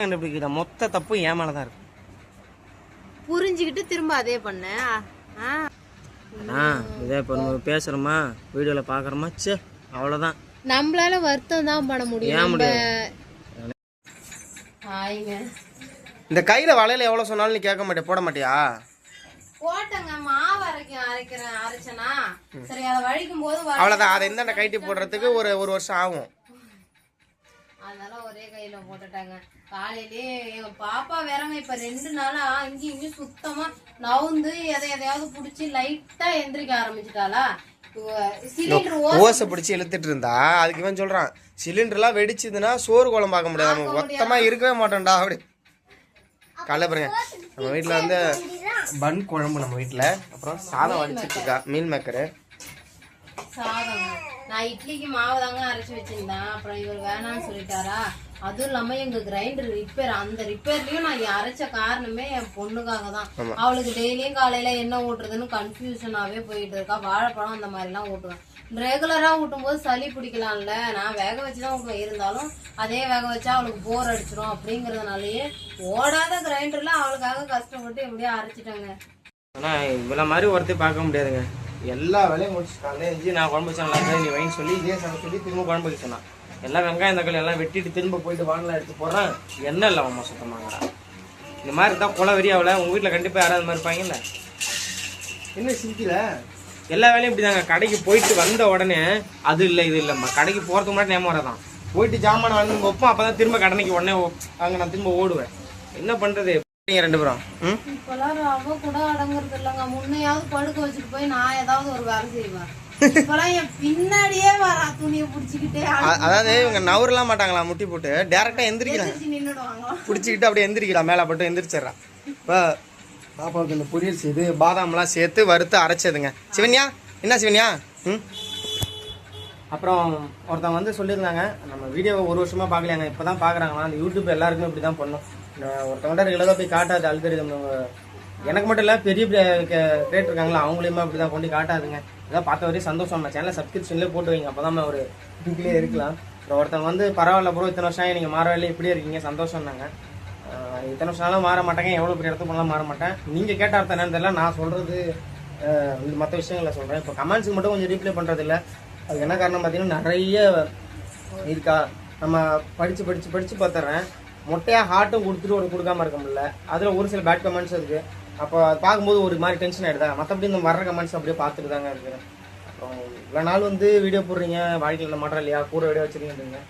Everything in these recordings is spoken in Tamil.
கண்டுபிடிக்கிற மொத்த தப்பு என் மேலதான் இருக்கு. புரிஞ்சுக்கிட்டு திரும்ப அதே பண்ண. இதே இப்போ நம்ம பேசுறோமா, வீடியோல பாக்குறோமா, சே அவ்வளவுதான். நம்மளால வருத்தம் தான் பண்ண முடியும். இந்த கையில வளையல எவ்வளவு சொன்னாலும் நீ கேட்க மாட்டே, போட மாட்டியா? போட்டங்க மாவு அரைச்சனா சரி, அதை வழிக்கும் போது அவ்வளவுதான். அதை இந்த கைட்டி போடுறதுக்கு ஒரு வருஷம் ஆகும். அதனால ஒரே கையில போட்டுட்டாங்க. காலையிலே பாப்பா வேறங்க இப்ப 2 நாளா இங்கேயும் சுத்தமா நவுந்து எதையாவது புடிச்சு லைட்டா எந்திரிக்க ஆரம்பிச்சுட்டாளா. ஓசை பிடிச்சி இழுத்துட்டு இருந்தா அதுக்கு இவன் சொல்றான், சிலிண்டர் எல்லாம் வெடிச்சதுன்னா சோறு குழம்பு பார்க்க முடியாது, மொத்தமா இருக்கவே மாட்டோம்டா அப்படி. காலைல பாருங்க, நம்ம வீட்டுல வந்து பன் குழம்பு, நம்ம வீட்டுல அப்புறம் சாதம் வடிச்சிட்டு இருக்கா, மீன் மேக்கரு சாதம். நான் இட்லிக்கு மாவு தாங்க அரைச்சி வச்சிருந்தேன். அப்புறம் இவர் வேணாம்னு சொல்லிட்டாரா. அதுவும் இல்லாம எங்க கிரைண்டர் ரிப்பேர். அந்த ரிப்பேர்லயும் நான் அரைச்ச காரணமே என் பொண்ணுக்காக தான். அவளுக்கு டெய்லியும் காலையில என்ன ஊட்டுறதுன்னு கன்ஃபியூஷனாவே போயிட்டு இருக்கா. வாழைப்பழம் அந்த மாதிரி எல்லாம் ஊட்டுவேன். ரெகுலரா ஊட்டும் போது சளி பிடிக்கலாம்ல, நான் வேக வச்சுதான் ஊட்டுவேன். இருந்தாலும் அதே வேக வச்சா அவளுக்கு போர் அடிச்சிடும் அப்படிங்கறதுனாலயே ஓடாத கிரைண்டர்ல அவளுக்காக கஷ்டப்பட்டு எப்படியோ அரைச்சிட்டாங்க. ஆனா இவ்வளவு மாதிரி ஒருத்தர் பார்க்க முடியாதுங்க. எல்லா வேலையும் முடிச்சுட்டாங்க. நான் குழம்பு வச்சா நீ வைன்னு சொல்லி இதே சமைச்சு சொல்லி திரும்ப குழம்பு வைக்க சொன்னான். எல்லாம் வெங்காயம் தக்காளி எல்லாம் வெட்டிட்டு திரும்ப போயிட்டு வானலாம் எடுத்து போடுறேன். என்ன இல்லை அம்மா சுத்தமாங்கடா. இந்த மாதிரி தான் கொலை வெறியாவில் உங்கள் வீட்டில் கண்டிப்பாக யாராவது மாதிரி இருப்பாங்கல்ல. என்ன சிரிக்கல? எல்லா வேலையும் இப்படி தாங்க. கடைக்கு போயிட்டு வந்த உடனே அது இல்லை இது இல்லைம்மா, கடைக்கு போகிறதுக்கு முன்னாடி நேரம் வரதான் போயிட்டு ஜாமான் வந்து வைப்போம். அப்போ தான் திரும்ப கடைக்கு உடனே அங்கே நான் திரும்ப ஓடுவேன். என்ன பண்ணுறது 2 பேரும்? இப்பெல்லாம் அவ கூட அடங்குறது இல்லைங்க. முன்னையாவது படுக்க வச்சுட்டு போய் நான் ஏதாவது ஒரு வேலை செய்வேன். பின்னாடியே வரா துணியை புடிச்சுக்கிட்டே. அதாவது இவங்க நவரெல்லாம் மாட்டாங்களா, முட்டி போட்டு டேரக்டா எந்திரிக்கலாம், புடிச்சுக்கிட்டு அப்படியே எந்திரிக்கலாம், மேல போட்டு எந்திரிச்சிடறான். இப்போ பாப்பாவுக்கு இந்த பொரியல் செய்து பாதாம்லாம் சேர்த்து வறுத்து அரைச்சதுங்க. சிவன்யா என்ன சிவன்யா? அப்புறம் ஒருத்தவங்க வந்து சொல்லியிருந்தாங்க, நம்ம வீடியோவை 1 வருஷமா பார்க்கலையாங்க, இப்போதான் பார்க்குறாங்களா. அந்த யூடியூப் எல்லாருக்குமே இப்படி தான் பண்ணும். ஒருத்தவங்கள்ட்ட ரெகுலராக போய் காட்டாது அல்கரிதம். எனக்கு மட்டும் இல்லை, பெரிய கிரியேட் இருக்காங்களா அவங்களையுமே அப்படி தான் கொண்டு காட்டாதுங்க. இதான் பார்த்த வரையும் சந்தோஷம். நம்ம சேனலை சப்ஸ்கிரிப்ஷன்லேயே போட்டு வைங்க, அப்போ தான் ஒரு இதுக்குள்ளே இருக்கலாம். அப்புறம் ஒருத்தவங்க வந்து பரவாயில்ல ப்ரோ, இத்தனை வருஷம் நீங்கள் மாறவில்லை, இப்படியே இருக்கீங்க, சந்தோஷம்னாங்க. இத்தனை வருஷம்னாலும் மாற மாட்டேங்க, எவ்வளோ பெரிய இடத்துக்கு போனாலும் மாற மாட்டேன். நீங்கள் கேட்ட அர்த்தம் என்னன்னு தெரியல, நான் சொல்கிறது மற்ற விஷயங்களை சொல்கிறேன். இப்போ கமெண்ட்ஸுக்கு மட்டும் கொஞ்சம் ரீப்ளை பண்ணுறது இல்லை. அதுக்கு என்ன காரணம் பார்த்தீங்கன்னா நிறைய இருக்கா. நம்ம படித்து படித்து படித்து பார்த்துட்றேன். மொட்டையாக ஹார்ட்டும் கொடுத்துட்டு ஒரு கொடுக்காம இருக்க முடியல. அதில் ஒரு சில பேட் கமெண்ட்ஸ் இருக்குது. அப்போ அது பார்க்கும்போது ஒரு மாதிரி டென்ஷன் ஆகிடுதா. மற்றபடி இந்த வர்ற கமெண்ட்ஸ் அப்படியே பார்த்துட்டு தாங்க இருக்கிறேன். அப்புறம் இவ்வளோ நாள் வந்து வீடியோ போடுறீங்க, வாழ்க்கையில் மாற்றம் இல்லையா, கூற வீடியோ வச்சுருக்கீங்க.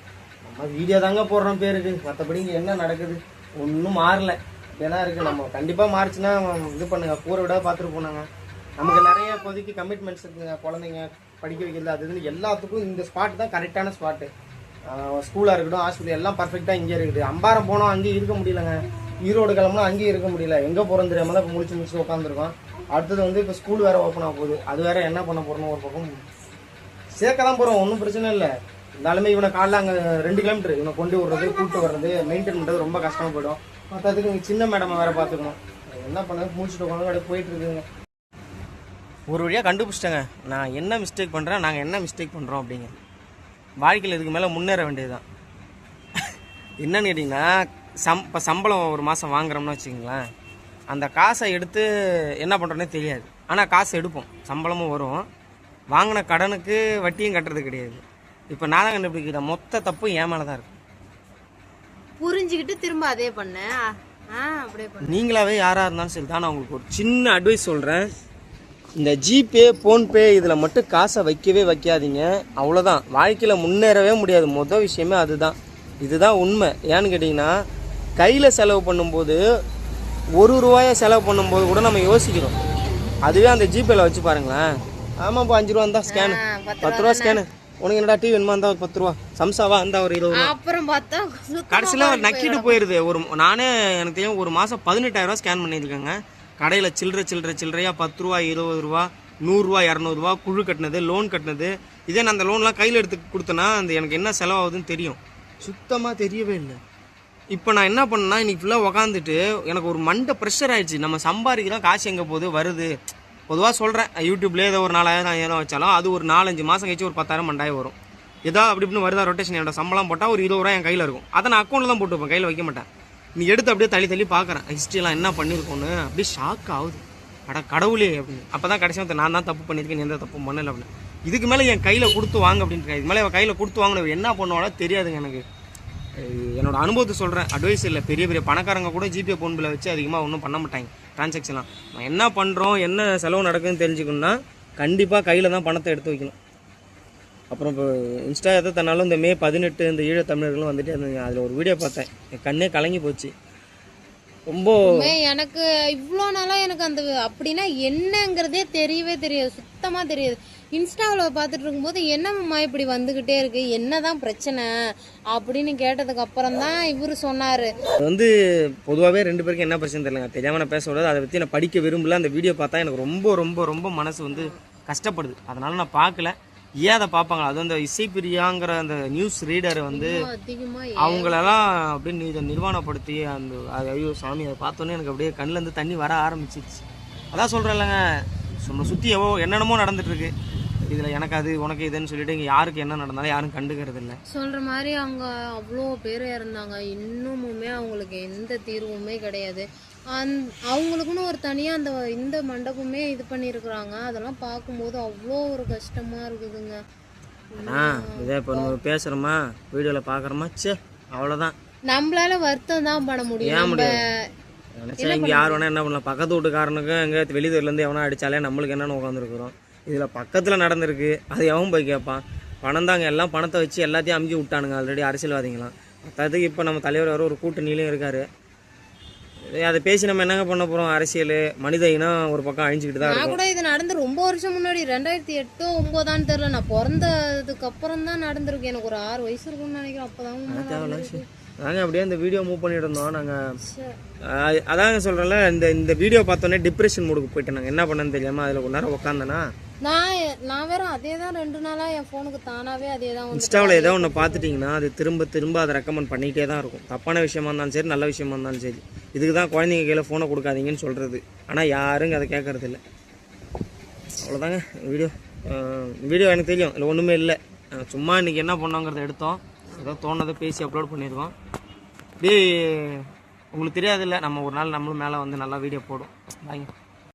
நம்ம வீடியோ தாங்க போடுறோம் பேருக்கு, மற்றபடி இங்கே என்ன நடக்குது ஒன்றும் மாறல. இப்படியெல்லாம் இருக்குது. நம்ம கண்டிப்பாக மாறிச்சுன்னா இது பண்ணுங்க, கூற விட பார்த்துட்டு போனாங்க. நமக்கு நிறைய இப்போதைக்கு கமிட்மெண்ட்ஸ் இருக்குங்க. குழந்தைங்க படிக்க வைக்கிறது அது இதுன்னு எல்லாத்துக்கும் இந்த ஸ்பாட் தான் கரெக்டான ஸ்பாட்டு. ஸ்கூலாக இருக்கட்டும், ஹாஸ்பிட்டல் எல்லாம் பர்ஃபெக்டாக இங்கே இருக்குது. அம்பாரம் போனோம், அங்கேயும் இருக்க முடியலங்க. ஈரோடு கிளம்புனா அங்கேயும் இருக்க முடியல. எங்கே போகிறோம் தெரியாமல் தான் இப்போ முடிச்சு உட்காந்துருக்கோம். அடுத்தது வந்து இப்போ ஸ்கூல் வேறு ஓப்பன் ஆக போகுது. அது வேறு என்ன பண்ண போகிறோம். ஒரு பக்கம் சேர்க்க தான் போகிறோம், ஒன்றும் பிரச்சனை இல்லை. இருந்தாலுமே இவனை காலைல அங்கே 2 கிலோமீட்டர் இவனை கொண்டு விடுறது, கூப்பிட்டு வர்றது, மெயின்டைன் பண்ணுறது ரொம்ப கஷ்டமாக போயிடும். மற்றதுக்கு இங்கே சின்ன மேடமை வேறு பார்த்துக்கணும். என்ன பண்ண முடிச்சுட்டு உட்காந்து அப்படியே போயிட்டு இருக்குதுங்க. ஒரு வழியாக கண்டுபிடிச்சிட்டேங்க நான் என்ன மிஸ்டேக் பண்ணுறேன், நாங்கள் என்ன மிஸ்டேக் பண்ணுறோம் அப்படிங்க. வாழ்க்கையில் இதுக்கு மேலே முன்னேற வேண்டியது தான். என்னன்னு கேட்டிங்கன்னா, இப்போ சம்பளம் ஒரு மாதம் வாங்குறோம்னு வச்சுக்கிங்களேன், அந்த காசை எடுத்து என்ன பண்ணுறோன்னே தெரியாது. ஆனால் காசு எடுப்போம், சம்பளமும் வரும். வாங்கின கடனுக்கு வட்டியும் கட்டுறது கிடையாது. இப்போ நான் தான் கண்டுபிடிக்கிற மொத்த தப்பு என் மேலே தான் இருக்கு. புரிஞ்சுக்கிட்டு திரும்ப அதே பண்ண. நீங்களாவே யாராக இருந்தாலும் சரி தான். நான் உங்களுக்கு ஒரு சின்ன அட்வைஸ் சொல்கிறேன். இந்த ஜிபே ஃபோன்பே இதில் மட்டும் காசை வைக்கவே வைக்காதீங்க. அவ்வளோதான், வாழ்க்கையில் முன்னேறவே முடியாது. மொதல் விஷயமே அதுதான். இதுதான் உண்மை. ஏன்னு கேட்டிங்கன்னா, கையில் செலவு பண்ணும்போது 1 ரூபாயை செலவு பண்ணும்போது கூட நம்ம யோசிக்கிறோம். அதுவே அந்த ஜிபேல வச்சு பாருங்களேன். ஆமாப்பா 5 ரூபா இருந்தால் ஸ்கேனு, 10 ரூபா ஸ்கேனு, உனக்கு என்னடா டீ வேணுமா இருந்தால் ஒரு 10 ரூபா, சம்சாவா இருந்தால் ஒரு 20 ரூபா. அப்புறம் பார்த்தா கடைசியில் நக்கிட்டு போயிடுது. நானே எனக்கு தெரியும் ஒரு மாதம் 18,000 ரூபா ஸ்கேன் பண்ணியிருக்கேங்க. கடையில் சில்லறையாக 10 ரூபா, 20 ரூபா, 100 ரூபா, 200 ரூபா, குழு கட்டினது, லோன் கட்டினது. இதே நான் அந்த லோன்லாம் கையில் எடுத்து கொடுத்தேன்னா அந்த எனக்கு என்ன செலவாகுதுன்னு தெரியும். சுத்தமாக தெரியவே இல்லை. இப்போ நான் என்ன பண்ணேன்னா, இன்றைக்கி ஃபுல்லாக உக்காந்துட்டு எனக்கு ஒரு மண்டை ப்ரெஷர் ஆகிடுச்சு. நம்ம சம்பாதிக்கிறோம், காசு எங்கே போகுது வருது. பொதுவாக சொல்கிறேன், யூடியூப்லேயே ஏதோ ஒரு 4,000 5,000 வச்சாலும் அது ஒரு 4-5 மாதம் கழிச்சு ஒரு 10,000 12,000 வரும். ஏதோ அப்படி இப்படின்னு வருதா ரொட்டேஷன். என்னோட சம்பளம் போட்டால் ஒரு 20 ரூபா என் கையில் இருக்கும். அதை நான் அக்கௌண்ட்டில் தான் போட்டு வைப்பேன், கையில் வைக்க மாட்டேன். நீ எடுத்து அப்படியே தள்ளி தள்ளி பார்க்குறேன் ஹிஸ்ட்ரியெல்லாம் என்ன பண்ணியிருக்கோன்னு அப்படியே ஷாக் ஆகுது. கடவுளே அப்படின்னு. அப்போ தான் கடைசியாக நான் தான் தப்பு பண்ணியிருக்கேன், நீ எந்த தப்பு பண்ணலை அப்படின்னு. இதுக்கு மேலே என் கையில் கொடுத்து வாங்க அப்படின்ட்டு இது மேலே கையில் கொடுத்து வாங்கின என்ன பண்ணுவாளோ தெரியாதுங்க எனக்கு. என்னோட அனுபவத்தை சொல்கிறேன், அட்வைஸ் இல்லை. பெரிய பெரிய பணக்காரங்க கூட ஜிபே ஃபோன் பில்லை வச்சு அதிகமாக ஒன்றும் பண்ண மாட்டாங்க ட்ரான்சாக்ஷன்லாம். நான் என்ன பண்ணுறோம் என்ன செலவு நடக்குதுன்னு தெரிஞ்சுக்கணுன்னா கண்டிப்பாக கையில் தான் பணத்தை எடுத்து வைக்கணும். அப்புறம் இப்போ இன்ஸ்டா எதை தன்னாலும் இந்த மே 18 இந்த ஈழத்தமிழர்களும் வந்துட்டு அதில் ஒரு வீடியோ பார்த்தேன், என் கண்ணே கலங்கி போச்சு. ரொம்ப எனக்கு இவ்வளோ நாளாக எனக்கு அந்த அப்படின்னா என்னங்கிறதே தெரியவே தெரியாது, சுத்தமாக தெரியாது. இன்ஸ்டாவில் பார்த்துட்டு இருக்கும்போது என்னம்மா இப்படி வந்துக்கிட்டே இருக்கு, என்னதான் பிரச்சனை அப்படின்னு கேட்டதுக்கு அப்புறம் தான் இவர் சொன்னார். வந்து பொதுவாகவே 2 பேருக்கு என்ன பிரச்சனை தெரியலங்க, தெரியாமல் நான் பேசக்கூடாது. அதை பற்றி நான் படிக்க விரும்பல. அந்த வீடியோ பார்த்தா எனக்கு ரொம்ப ரொம்ப ரொம்ப மனசு வந்து கஷ்டப்படுது. அதனால நான் பார்க்கல. ஏன் அதை பார்ப்பாங்களா? அது அந்த இசைப்பிரியாங்கிற அந்த நியூஸ் ரீடர் வந்து அவங்களெல்லாம் அப்படின்னு இதை நிர்வாணப்படுத்தி அந்த ஐயோ சாமி அதை பார்த்தோன்னே எனக்கு அப்படியே கண்ணிலேருந்து தண்ணி வர ஆரம்பிச்சிருச்சு. அதான் சொல்கிறேன்லங்க, சுற்றி என்னென்னமோ நடந்துட்டு இருக்கு. இதில் எனக்கு அது உனக்கு இதுன்னு சொல்லிட்டு இங்கே யாருக்கு என்ன நடந்தாலும் யாரும் கண்டுக்கிறது இல்லை. சொல்கிற மாதிரி அவங்க அவ்வளோ பேர் இறந்தாங்க, இன்னுமுமே அவங்களுக்கு எந்த தீர்வுமே கிடையாது. அவங்களுக்குன்னு ஒரு தனியாக இந்த மண்டபமே இது பண்ணியிருக்கிறாங்க. அதெல்லாம் பார்க்கும்போது அவ்வளோ ஒரு கஷ்டமாக இருக்குதுங்க. இதே இப்போ நம்ம பேசுகிறோமா வீடியோவில் பார்க்குறோமா, சே அவ்வளோதான். நம்மளால வருத்தம் தான் பண்ண முடியும். நினச்சா இங்கே யார் வேணா என்ன பண்ணலாம், பக்கத்து வீட்டுக்காரனுக்கு எங்கே வெளியூர்லேருந்து எவனா அடித்தாலே நம்மளுக்கு என்னென்னு உட்காந்துருக்குறோம். இதில் பக்கத்தில் நடந்திருக்கு, அது எவன் போய் கேட்பான்? பணம் தாங்க, எல்லாம் பணத்தை வச்சு எல்லாத்தையும் அமுக்கி விட்டானுங்க ஆல்ரெடி அரசியல்வாதிங்களாம். மற்றதுக்கு இப்போ நம்ம தலைவர் வர ஒரு கூட்டணியிலையும் இருக்கார். அதை பேசி நம்ம என்னங்க பண்ண போகிறோம்? அரசியல் மனித இனம் ஒரு பக்கம் அழிஞ்சிக்கிட்டு தான். நான் கூட இது நடந்து ரொம்ப வருஷம் முன்னாடி 2008 2009 தெரியல, நான் பிறந்ததுக்கு அப்புறம் தான் நடந்திருக்கு. எனக்கு ஒரு 6 வயசு இருக்கும்னு நினைக்கிறேன். அப்போதான் நாங்கள் அப்படியே இந்த வீடியோ மூவ் பண்ணிட்டு இருந்தோம். நாங்கள் அதாங்க சொல்கிறேன்ல, இந்த வீடியோ பார்த்தோன்னே டிப்ரெஷன் மூடுக்கு போயிட்டேன். நாங்கள் என்ன பண்ணேன்னு தெரியாமல் அதில் கொஞ்ச நேரம் உட்காந்தேன்னா நான் வேற அதே தான் 2 நாளாக என் ஃபோனுக்கு தானாகவே அதே தான். இன்ஸ்டாவில் ஏதோ ஒன்று பார்த்துட்டிங்கன்னா அது திரும்ப திரும்ப அதை ரெக்கமெண்ட் பண்ணிகிட்டே தான் இருக்கும். தப்பான விஷயமா இருந்தாலும் சரி, நல்ல விஷயமா இருந்தாலும் சரி. இதுக்கு தான் குழந்தைங்க கையில் ஃபோனை கொடுக்காதீங்கன்னு சொல்கிறது. ஆனால் யாரும் அதை கேட்கறது இல்லை. அவ்வளோதாங்க வீடியோ எனக்கு தெரியும், இல்லை ஒன்றுமே இல்லை. சும்மா இன்றைக்கி என்ன பண்ணோங்கிறத எடுத்தோம், ஏதோ தோணதை பேசி அப்லோட் பண்ணியிருக்கோம். இப்படி உங்களுக்கு தெரியாதில்ல, நம்ம ஒரு நாள் நம்மளும் மேலே வந்து நல்லா வீடியோ போடும். பாய்ங்க.